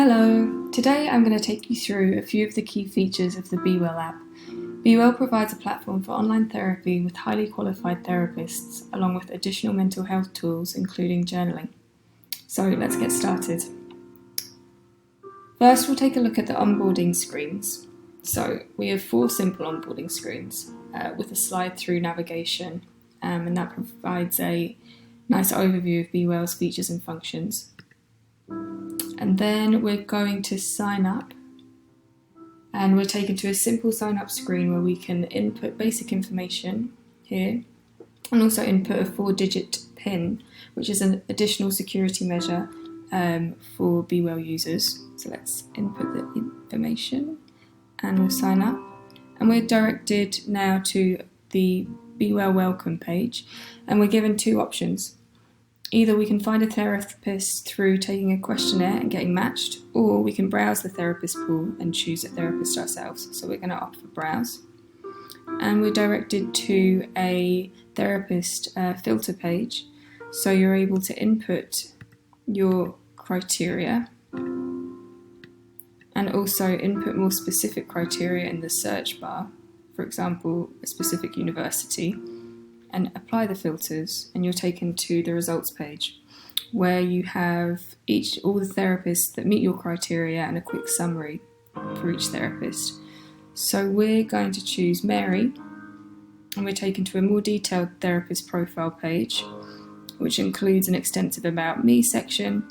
Hello! Today I'm going to take you through a few of the key features of the BeWell app. BeWell provides a platform for online therapy with highly qualified therapists, along with additional mental health tools, including journaling. So let's get started. First, we'll take a look at the onboarding screens. So we have 4 simple onboarding screens with a slide-through navigation, and that provides a nice overview of BeWell's features and functions. And then we're going to sign up, and we're taken to a simple sign up screen where we can input basic information here and also input a 4-digit PIN, which is an additional security measure for BeWell users. So let's input the information and we'll sign up, and we're directed now to the BeWell welcome page, and we're given 2 options. Either we can find a therapist through taking a questionnaire and getting matched, or we can browse the therapist pool and choose a therapist ourselves. So we're going to opt for browse. And we're directed to a therapist filter page. So you're able to input your criteria and also input more specific criteria in the search bar, for example, a specific university, and apply the filters, and you're taken to the results page where you have all the therapists that meet your criteria and a quick summary for each therapist. So we're going to choose Mary, and we're taken to a more detailed therapist profile page, which includes an extensive About Me section,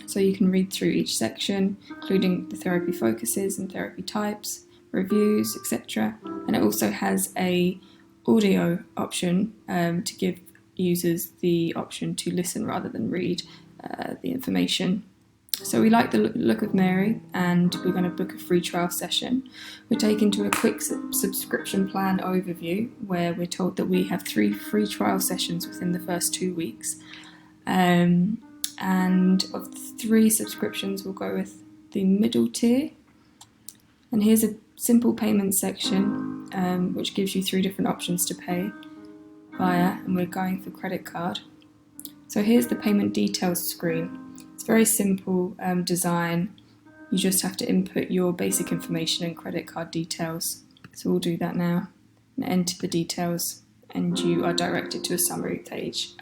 so you can read through each section, including the therapy focuses and therapy types, reviews, etc. And it also has a audio option to give users the option to listen rather than read the information. So we like the look of Mary, and we're going to book a free trial session. We're taken to a quick subscription plan overview where we're told that we have 3 free trial sessions within the first 2 weeks. And of the 3 subscriptions, we'll go with the middle tier. And here's a simple payment section which gives you 3 different options to pay via, and we're going for credit card. So here's the payment details screen. It's very simple design. You just have to input your basic information and credit card details. So we'll do that now and enter the details, and you are directed to a summary page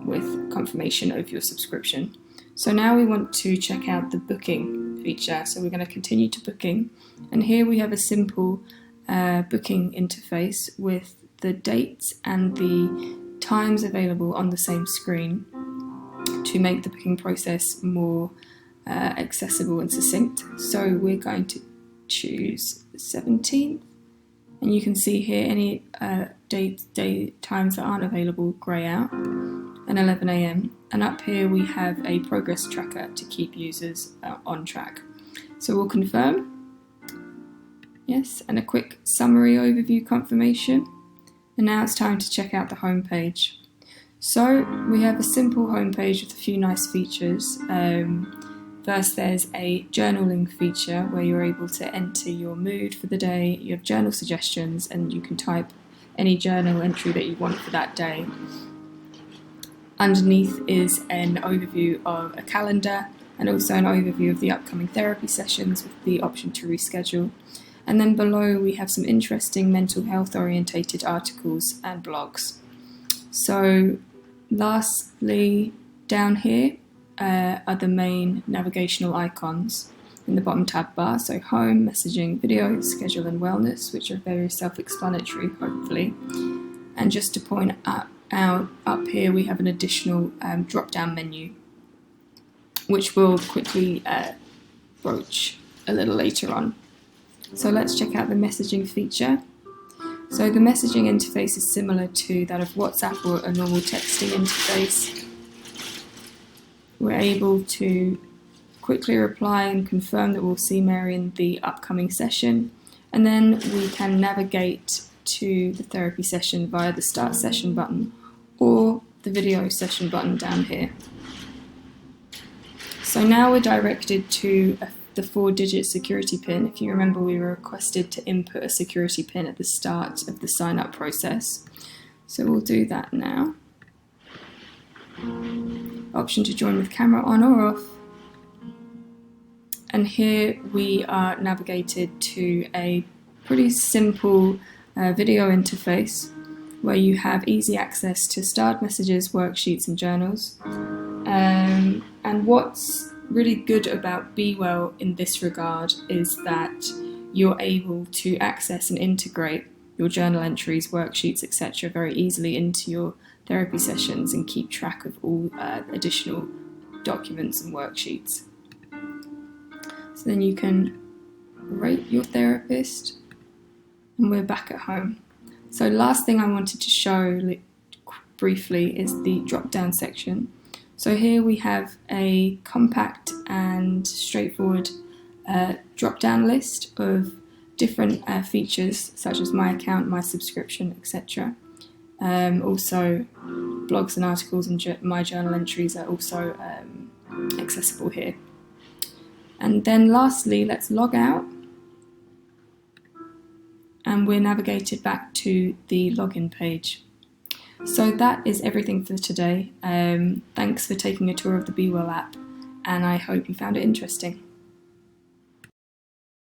with confirmation of your subscription. So now we want to check out the booking feature, so we're going to continue to booking, and here we have a simple booking interface with the dates and the times available on the same screen to make the booking process more accessible and succinct. So we're going to choose the 17th, and you can see here any date times that aren't available grey out, and 11 AM, and up here we have a progress tracker to keep users on track. So we'll confirm, yes, and a quick summary overview confirmation, and now it's time to check out the home page. So we have a simple home page with a few nice features. First, there's a journaling feature where you're able to enter your mood for the day. You have journal suggestions, and you can type any journal entry that you want for that day. Underneath is an overview of a calendar and also an overview of the upcoming therapy sessions with the option to reschedule. And then below we have some interesting mental health orientated articles and blogs. So lastly, down here are the main navigational icons in the bottom tab bar. So home, messaging, video, schedule and wellness, which are very self-explanatory, hopefully. And just to point out up here we have an additional drop-down menu, which we'll quickly broach a little later on. So let's check out the messaging feature. So the messaging interface is similar to that of WhatsApp or a normal texting interface. We're able to quickly reply and confirm that we'll see Mary in the upcoming session, and then we can navigate to the therapy session via the Start Session button or the Video Session button down here. So now we're directed to the 4-digit security PIN. If you remember, we were requested to input a security PIN at the start of the sign-up process. So we'll do that now. Option to join with camera on or off, And here we are navigated to a pretty simple video interface where you have easy access to starred messages, worksheets and journals. And what's really good about Be Well in this regard is that you're able to access and integrate your journal entries, worksheets, etc. very easily into your therapy sessions and keep track of all additional documents and worksheets. So then you can rate your therapist, and we're back at home. So last thing I wanted to show briefly is the drop-down section. So here we have a compact and straightforward drop-down list of different features such as my account, my subscription, etc. Also, blogs and articles and my journal entries are also accessible here. And then lastly, let's log out. And we're navigated back to the login page. So that is everything for today. Thanks for taking a tour of the Be Well app, and I hope you found it interesting.